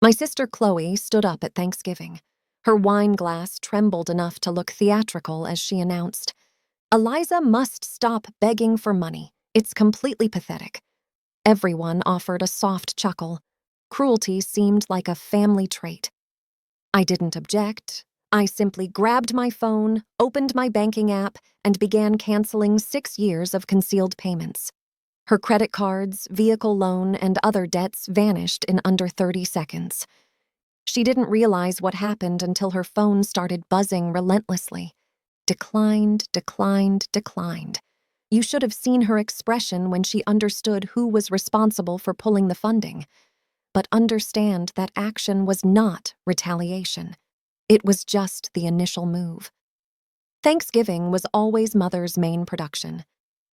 My sister Chloe stood up at Thanksgiving. Her wine glass trembled enough to look theatrical as she announced, "Eliza must stop begging for money. It's completely pathetic." Everyone offered a soft chuckle. Cruelty seemed like a family trait. I didn't object. I simply grabbed my phone, opened my banking app, and began canceling 6 years of concealed payments. Her credit cards, vehicle loan, and other debts vanished in under 30 seconds. She didn't realize what happened until her phone started buzzing relentlessly. Declined, declined, declined. You should have seen her expression when she understood who was responsible for pulling the funding. But understand that action was not retaliation. It was just the initial move. Thanksgiving was always Mother's main production.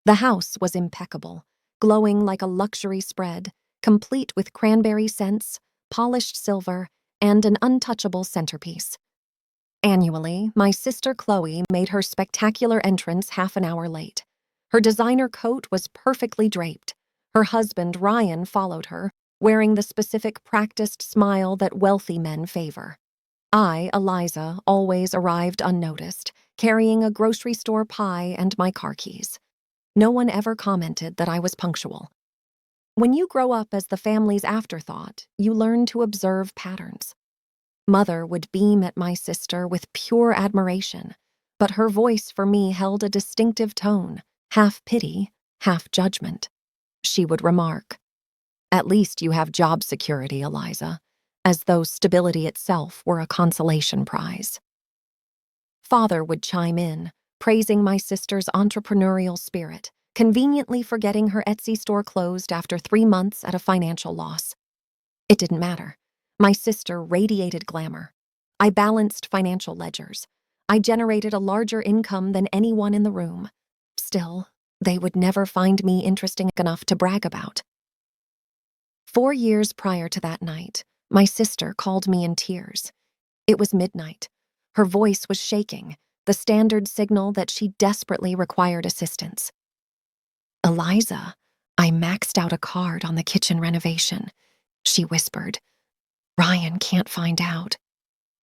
The house was impeccable, glowing like a luxury spread, complete with cranberry scents, polished silver, and an untouchable centerpiece. Annually, my sister Chloe made her spectacular entrance half an hour late. Her designer coat was perfectly draped. Her husband, Ryan, followed her, wearing the specific practiced smile that wealthy men favor. I, Eliza, always arrived unnoticed, carrying a grocery store pie and my car keys. No one ever commented that I was punctual. When you grow up as the family's afterthought, you learn to observe patterns. Mother would beam at my sister with pure admiration, but her voice for me held a distinctive tone, half pity, half judgment. She would remark, "At least you have job security, Eliza," as though stability itself were a consolation prize. Father would chime in, praising my sister's entrepreneurial spirit, conveniently forgetting her Etsy store closed after 3 months at a financial loss. It didn't matter. My sister radiated glamour. I balanced financial ledgers. I generated a larger income than anyone in the room. Still, they would never find me interesting enough to brag about. 4 years prior to that night, my sister called me in tears. It was midnight. Her voice was shaking, the standard signal that she desperately required assistance. "Eliza, I maxed out a card on the kitchen renovation," she whispered. "Ryan can't find out.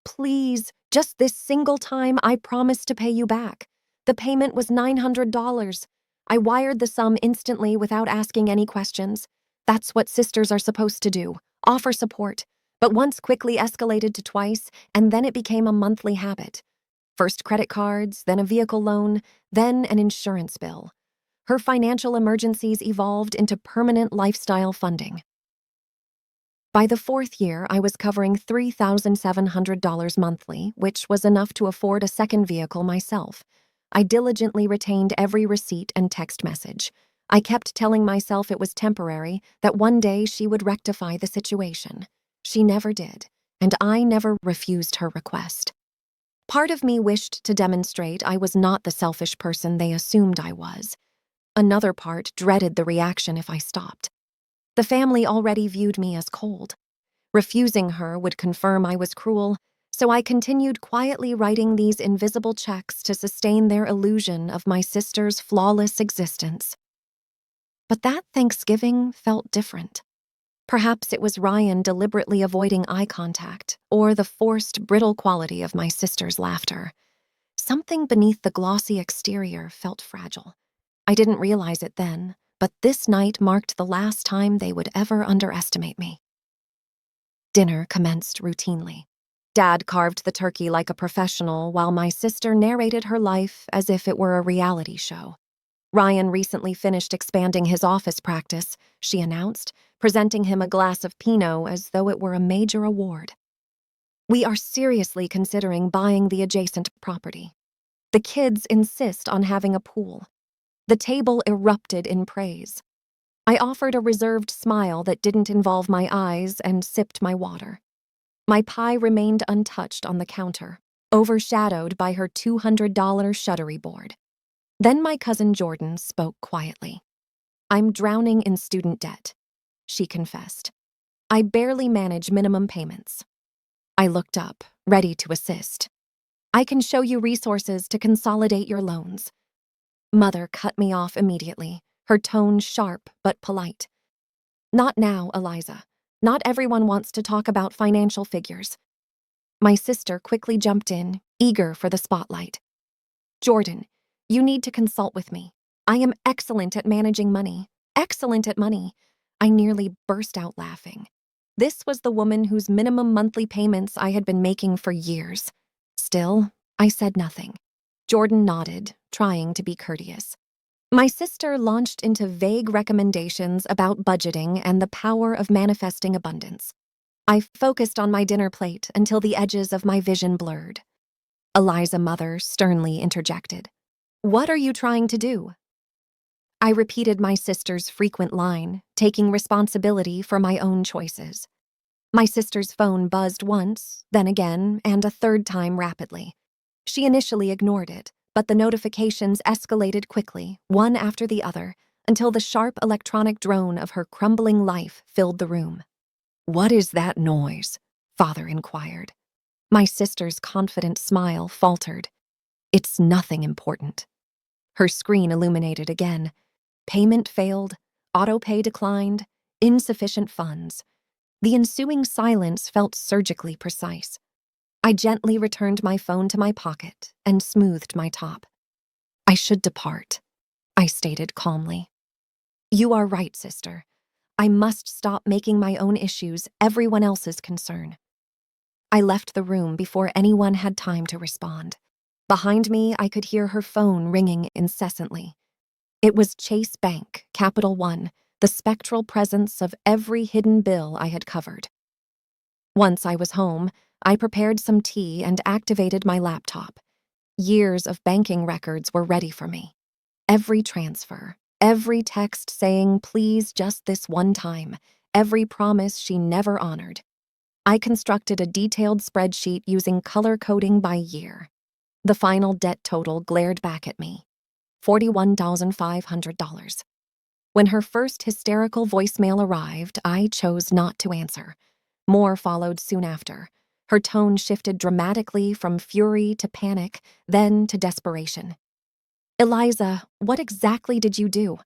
Please, just this single time, I promise to pay you back. The payment was $900. I wired the sum instantly without asking any questions. That's what sisters are supposed to do, offer support. But once quickly escalated to twice, and then it became a monthly habit. First credit cards, then a vehicle loan, then an insurance bill. Her financial emergencies evolved into permanent lifestyle funding. By the 4th year, I was covering $3,700 monthly, which was enough to afford a second vehicle myself. I diligently retained every receipt and text message. I kept telling myself it was temporary, that one day she would rectify the situation. She never did, and I never refused her request. Part of me wished to demonstrate I was not the selfish person they assumed I was. Another part dreaded the reaction if I stopped. The family already viewed me as cold. Refusing her would confirm I was cruel, so I continued quietly writing these invisible checks to sustain their illusion of my sister's flawless existence. But that Thanksgiving felt different. Perhaps it was Ryan deliberately avoiding eye contact, or the forced, brittle quality of my sister's laughter. Something beneath the glossy exterior felt fragile. I didn't realize it then, but this night marked the last time they would ever underestimate me. Dinner commenced routinely. Dad carved the turkey like a professional, while my sister narrated her life as if it were a reality show. Ryan recently finished expanding his office practice, she announced, presenting him a glass of Pinot as though it were a major award. "We are seriously considering buying the adjacent property. The kids insist on having a pool." The table erupted in praise. I offered a reserved smile that didn't involve my eyes and sipped my water. My pie remained untouched on the counter, overshadowed by her $200 shuttery board. Then my cousin Jordan spoke quietly. "I'm drowning in student debt," she confessed. "I barely manage minimum payments." I looked up, ready to assist. "I can show you resources to consolidate your loans." Mother cut me off immediately, her tone sharp but polite. "Not now, Eliza. Not everyone wants to talk about financial figures. My sister quickly jumped in, eager for the spotlight. Jordan, you need to consult with me. I am excellent at managing money. Excellent at money. I nearly burst out laughing. This was the woman whose minimum monthly payments I had been making for years. Still, I said nothing. Jordan nodded, trying to be courteous. My sister launched into vague recommendations about budgeting and the power of manifesting abundance. I focused on my dinner plate until the edges of my vision blurred. Eliza Mother sternly interjected. "What are you trying to do?" I repeated my sister's frequent line, taking responsibility for my own choices. My sister's phone buzzed once, then again, and a third time rapidly. She initially ignored it, but the notifications escalated quickly, one after the other, until the sharp electronic drone of her crumbling life filled the room. "What is that noise?" Father inquired. My sister's confident smile faltered. "It's nothing important." Her screen illuminated again. Payment failed, autopay declined, insufficient funds. The ensuing silence felt surgically precise. I gently returned my phone to my pocket and smoothed my top. "I should depart," I stated calmly. "You are right, sister. I must stop making my own issues everyone else's concern." I left the room before anyone had time to respond. Behind me, I could hear her phone ringing incessantly. It was Chase Bank, Capital One, the spectral presence of every hidden bill I had covered. Once I was home, I prepared some tea and activated my laptop. Years of banking records were ready for me. Every transfer, every text saying, "Please just this one time," every promise she never honored. I constructed a detailed spreadsheet using color coding by year. The final debt total glared back at me. $41,500. When her first hysterical voicemail arrived, I chose not to answer. More followed soon after. Her tone shifted dramatically from fury to panic, then to desperation. "Eliza, what exactly did you do?"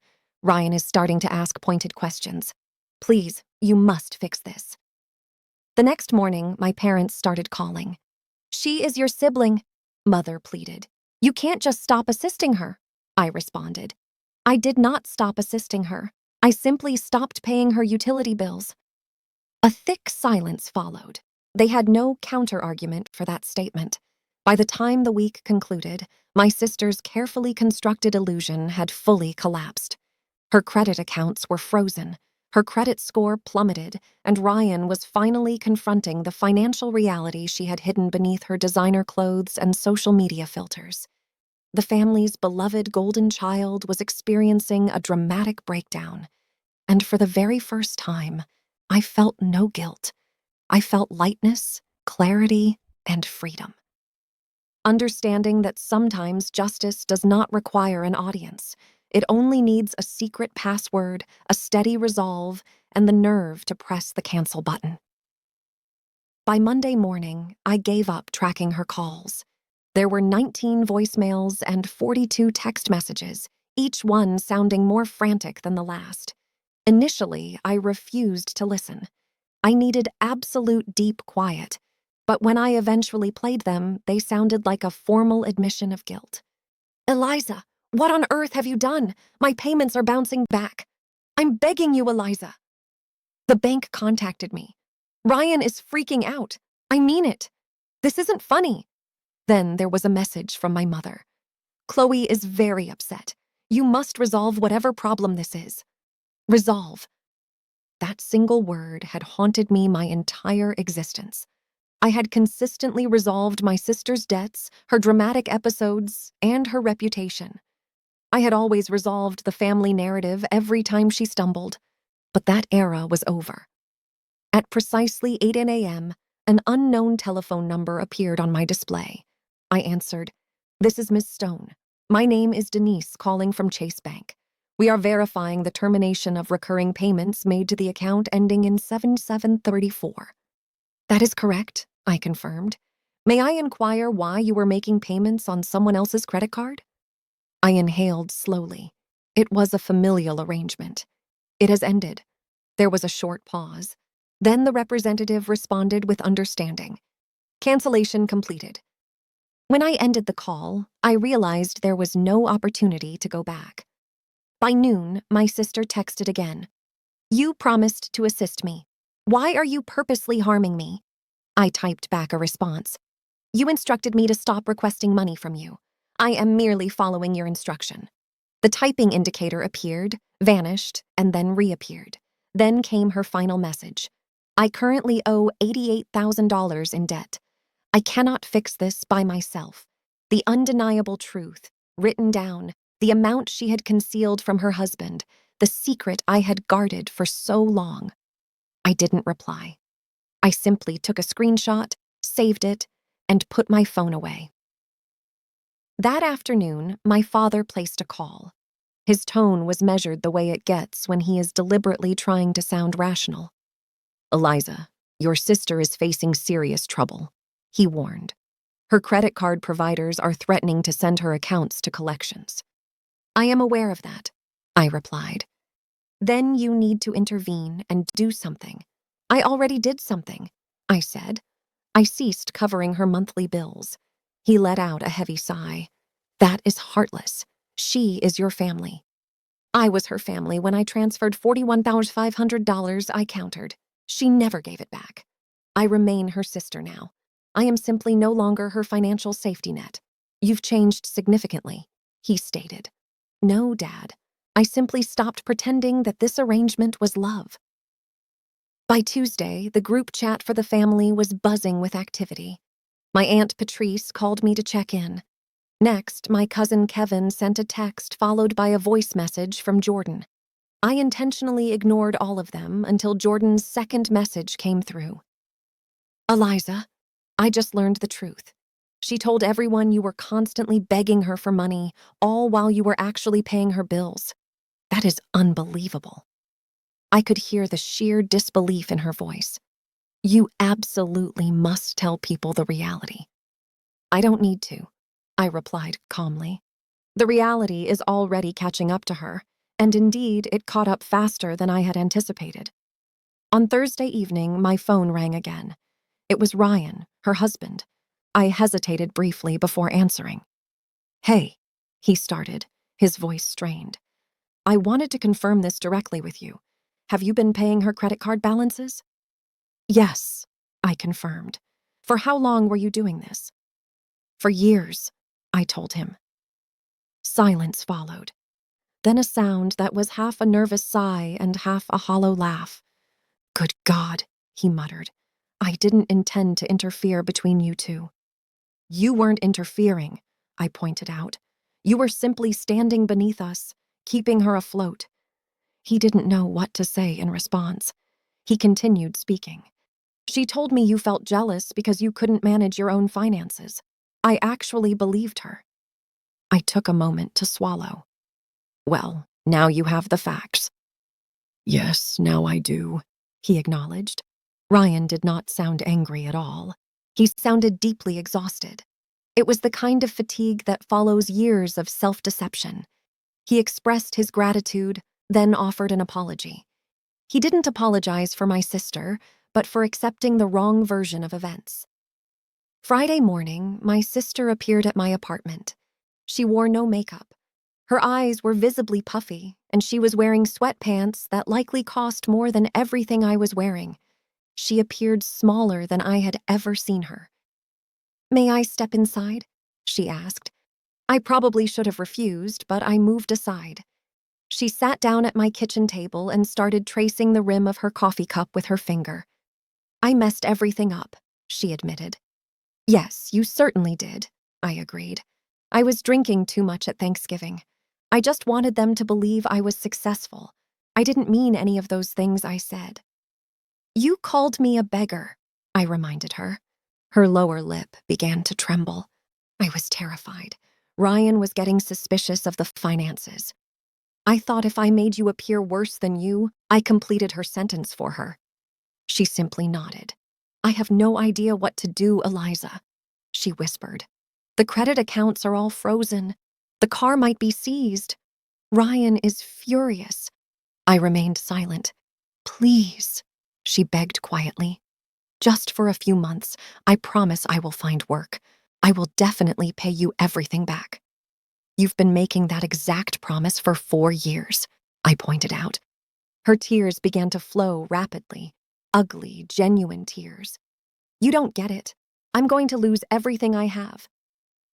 Ryan is starting to ask pointed questions. "Please, you must fix this." The next morning, my parents started calling. "She is your sibling," Mother pleaded. "You can't just stop assisting her," I responded. "I did not stop assisting her. I simply stopped paying her utility bills." A thick silence followed. They had no counter-argument for that statement. By the time the week concluded, my sister's carefully constructed illusion had fully collapsed. Her credit accounts were frozen. Her credit score plummeted, and Ryan was finally confronting the financial reality she had hidden beneath her designer clothes and social media filters. The family's beloved golden child was experiencing a dramatic breakdown, and for the very first time, I felt no guilt. I felt lightness, clarity, and freedom. Understanding that sometimes justice does not require an audience. It only needs a secret password, a steady resolve, and the nerve to press the cancel button. By Monday morning, I gave up tracking her calls. There were 19 voicemails and 42 text messages, each one sounding more frantic than the last. Initially, I refused to listen. I needed absolute deep quiet, but when I eventually played them, they sounded like a formal admission of guilt. "Eliza, what on earth have you done? My payments are bouncing back. I'm begging you, Eliza." "The bank contacted me. Ryan is freaking out. I mean it. This isn't funny." Then there was a message from my mother. "Chloe is very upset. You must resolve whatever problem this is." Resolve. That single word had haunted me my entire existence. I had consistently resolved my sister's debts, her dramatic episodes, and her reputation. I had always resolved the family narrative every time she stumbled, but that era was over. At precisely 8 a.m., an unknown telephone number appeared on my display. I answered. "This is Miss Stone. My name is Denise, calling from Chase Bank. We are verifying the termination of recurring payments made to the account ending in 7734. "That is correct," I confirmed. "May I inquire why you were making payments on someone else's credit card?" I inhaled slowly. It was a familial arrangement. "It has ended." There was a short pause. Then the representative responded with understanding. Cancellation completed. When I ended the call, I realized there was no opportunity to go back. By noon, my sister texted again. You promised to assist me. Why are you purposely harming me? I typed back a response. You instructed me to stop requesting money from you. I am merely following your instruction. The typing indicator appeared, vanished, and then reappeared. Then came her final message. I currently owe $88,000 in debt. I cannot fix this by myself. The undeniable truth, written down, the amount she had concealed from her husband, the secret I had guarded for so long. I didn't reply. I simply took a screenshot, saved it, and put my phone away. That afternoon, my father placed a call. His tone was measured the way it gets when he is deliberately trying to sound rational. Eliza, your sister is facing serious trouble, he warned. Her credit card providers are threatening to send her accounts to collections. I am aware of that, I replied. Then you need to intervene and do something. I already did something, I said. I ceased covering her monthly bills. He let out a heavy sigh. That is heartless. She is your family. I was her family when I transferred $41,500 I countered. She never gave it back. I remain her sister now. I am simply no longer her financial safety net. You've changed significantly, he stated. No, Dad. I simply stopped pretending that this arrangement was love. By Tuesday, the group chat for the family was buzzing with activity. My Aunt Patrice called me to check in. Next, my cousin Kevin sent a text followed by a voice message from Jordan. I intentionally ignored all of them until Jordan's second message came through. Eliza, I just learned the truth. She told everyone you were constantly begging her for money, all while you were actually paying her bills. That is unbelievable. I could hear the sheer disbelief in her voice. You absolutely must tell people the reality. I don't need to, I replied calmly. The reality is already catching up to her, and indeed it caught up faster than I had anticipated. On Thursday evening, my phone rang again. It was Ryan, her husband. I hesitated briefly before answering. Hey, he started, his voice strained. I wanted to confirm this directly with you. Have you been paying her credit card balances? Yes, I confirmed. For how long were you doing this? For years, I told him. Silence followed. Then a sound that was half a nervous sigh and half a hollow laugh. Good God, he muttered. I didn't intend to interfere between you two. You weren't interfering, I pointed out. You were simply standing beneath us, keeping her afloat. He didn't know what to say in response. He continued speaking. She told me you felt jealous because you couldn't manage your own finances. I actually believed her. I took a moment to swallow. Well, now you have the facts. Yes, now I do, he acknowledged. Ryan did not sound angry at all. He sounded deeply exhausted. It was the kind of fatigue that follows years of self-deception. He expressed his gratitude, then offered an apology. He didn't apologize for my sister, but for accepting the wrong version of events. Friday morning, my sister appeared at my apartment. She wore no makeup. Her eyes were visibly puffy, and she was wearing sweatpants that likely cost more than everything I was wearing. She appeared smaller than I had ever seen her. May I step inside? She asked. I probably should have refused, but I moved aside. She sat down at my kitchen table and started tracing the rim of her coffee cup with her finger. I messed everything up, she admitted. Yes, you certainly did, I agreed. I was drinking too much at Thanksgiving. I just wanted them to believe I was successful. I didn't mean any of those things I said. You called me a beggar, I reminded her. Her lower lip began to tremble. I was terrified. Ryan was getting suspicious of the finances. I thought if I made you appear worse than you, I completed her sentence for her. She simply nodded. I have no idea what to do, Eliza, she whispered. The credit accounts are all frozen. The car might be seized. Ryan is furious. I remained silent. Please, she begged quietly. Just for a few months, I promise I will find work. I will definitely pay you everything back. You've been making that exact promise for 4 years, I pointed out. Her tears began to flow rapidly, ugly, genuine tears. You don't get it. I'm going to lose everything I have.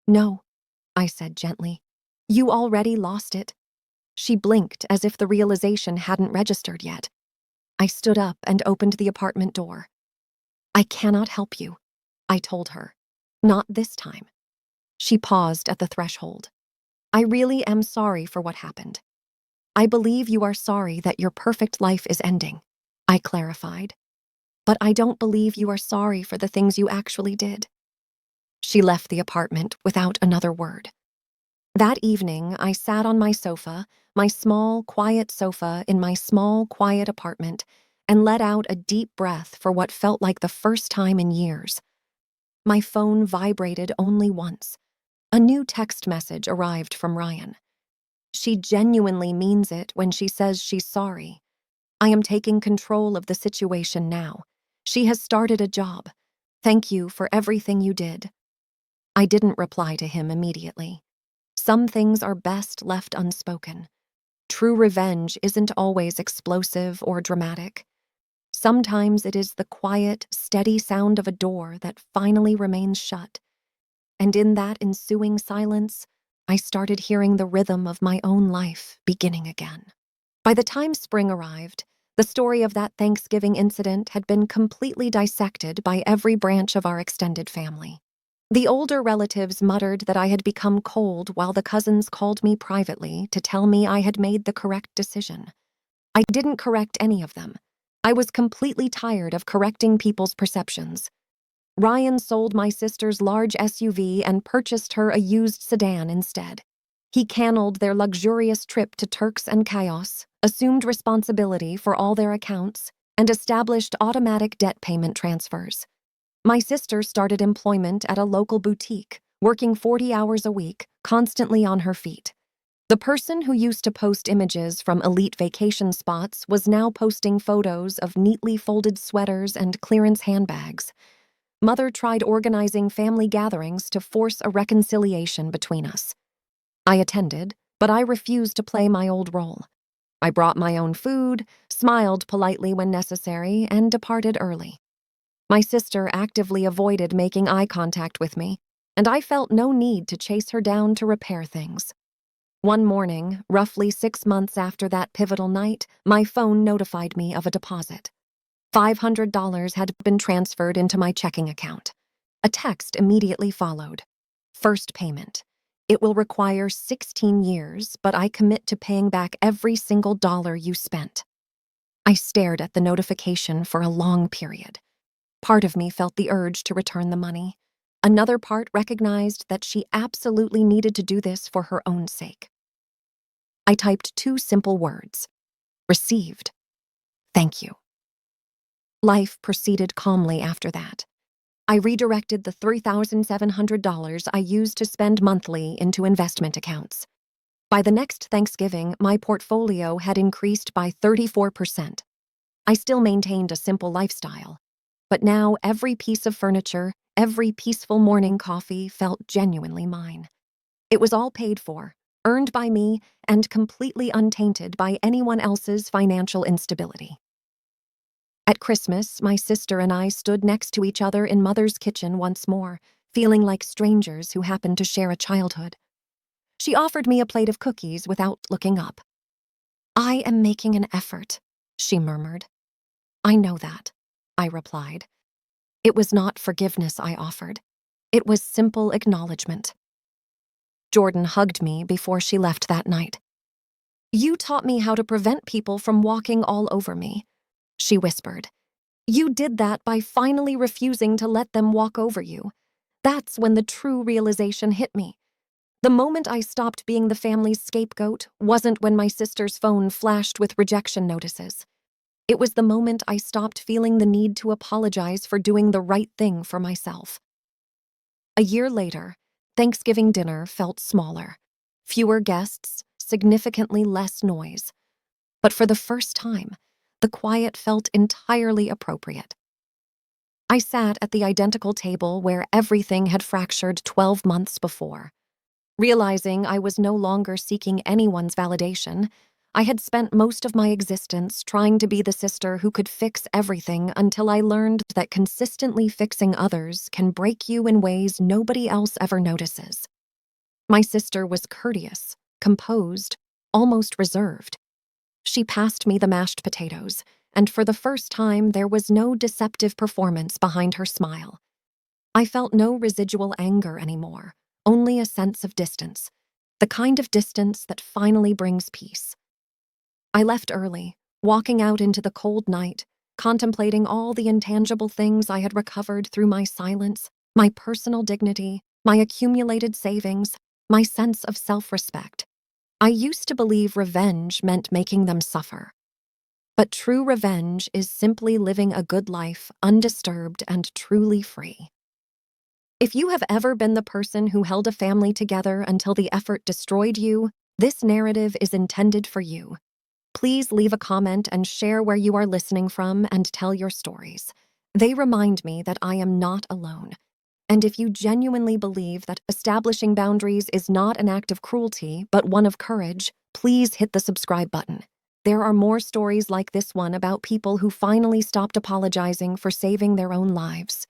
No, I said gently. You already lost it. She blinked as if the realization hadn't registered yet. I stood up and opened the apartment door. I cannot help you, I told her. Not this time. She paused at the threshold. I really am sorry for what happened. I believe you are sorry that your perfect life is ending, I clarified. But I don't believe you are sorry for the things you actually did. She left the apartment without another word. That evening, I sat on my sofa, my small, quiet sofa in my small, quiet apartment, and let out a deep breath for what felt like the first time in years. My phone vibrated only once. A new text message arrived from Ryan. She genuinely means it when she says she's sorry. I am taking control of the situation now. She has started a job. Thank you for everything you did. I didn't reply to him immediately. Some things are best left unspoken. True revenge isn't always explosive or dramatic. Sometimes it is the quiet, steady sound of a door that finally remains shut. And in that ensuing silence, I started hearing the rhythm of my own life beginning again. By the time spring arrived, the story of that Thanksgiving incident had been completely dissected by every branch of our extended family. The older relatives muttered that I had become cold while the cousins called me privately to tell me I had made the correct decision. I didn't correct any of them. I was completely tired of correcting people's perceptions. Ryan sold my sister's large SUV and purchased her a used sedan instead. He canceled their luxurious trip to Turks and Caicos, assumed responsibility for all their accounts, and established automatic debt payment transfers. My sister started employment at a local boutique, working 40 hours a week, constantly on her feet. The person who used to post images from elite vacation spots was now posting photos of neatly folded sweaters and clearance handbags. Mother tried organizing family gatherings to force a reconciliation between us. I attended, but I refused to play my old role. I brought my own food, smiled politely when necessary, and departed early. My sister actively avoided making eye contact with me, and I felt no need to chase her down to repair things. One morning, roughly 6 months after that pivotal night, my phone notified me of a deposit. $500 had been transferred into my checking account. A text immediately followed. First payment. It will require 16 years, but I commit to paying back every single dollar you spent. I stared at the notification for a long period. Part of me felt the urge to return the money. Another part recognized that she absolutely needed to do this for her own sake. I typed 2 simple words. Received. Thank you. Life proceeded calmly after that. I redirected the $3,700 I used to spend monthly into investment accounts. By the next Thanksgiving, my portfolio had increased by 34%. I still maintained a simple lifestyle, but now every piece of furniture, every peaceful morning coffee felt genuinely mine. It was all paid for, earned by me, and completely untainted by anyone else's financial instability. At Christmas, my sister and I stood next to each other in Mother's kitchen once more, feeling like strangers who happened to share a childhood. She offered me a plate of cookies without looking up. I am making an effort, she murmured. I know that, I replied. It was not forgiveness I offered. It was simple acknowledgement. Jordan hugged me before she left that night. You taught me how to prevent people from walking all over me, she whispered. You did that by finally refusing to let them walk over you. That's when the true realization hit me. The moment I stopped being the family's scapegoat wasn't when my sister's phone flashed with rejection notices. It was the moment I stopped feeling the need to apologize for doing the right thing for myself. A year later, Thanksgiving dinner felt smaller. Fewer guests, significantly less noise. But for the first time, The quiet felt entirely appropriate. I sat at the identical table where everything had fractured 12 months before. Realizing I was no longer seeking anyone's validation, I had spent most of my existence trying to be the sister who could fix everything until I learned that consistently fixing others can break you in ways nobody else ever notices. My sister was courteous, composed, almost reserved. She passed me the mashed potatoes, and for the first time there was no deceptive performance behind her smile. I felt no residual anger anymore, only a sense of distance, the kind of distance that finally brings peace. I left early, walking out into the cold night, contemplating all the intangible things I had recovered through my silence, my personal dignity, my accumulated savings, my sense of self-respect. I used to believe revenge meant making them suffer. But true revenge is simply living a good life, undisturbed and truly free. If you have ever been the person who held a family together until the effort destroyed you, this narrative is intended for you. Please leave a comment and share where you are listening from and tell your stories. They remind me that I am not alone. And if you genuinely believe that establishing boundaries is not an act of cruelty, but one of courage, please hit the subscribe button. There are more stories like this one about people who finally stopped apologizing for saving their own lives.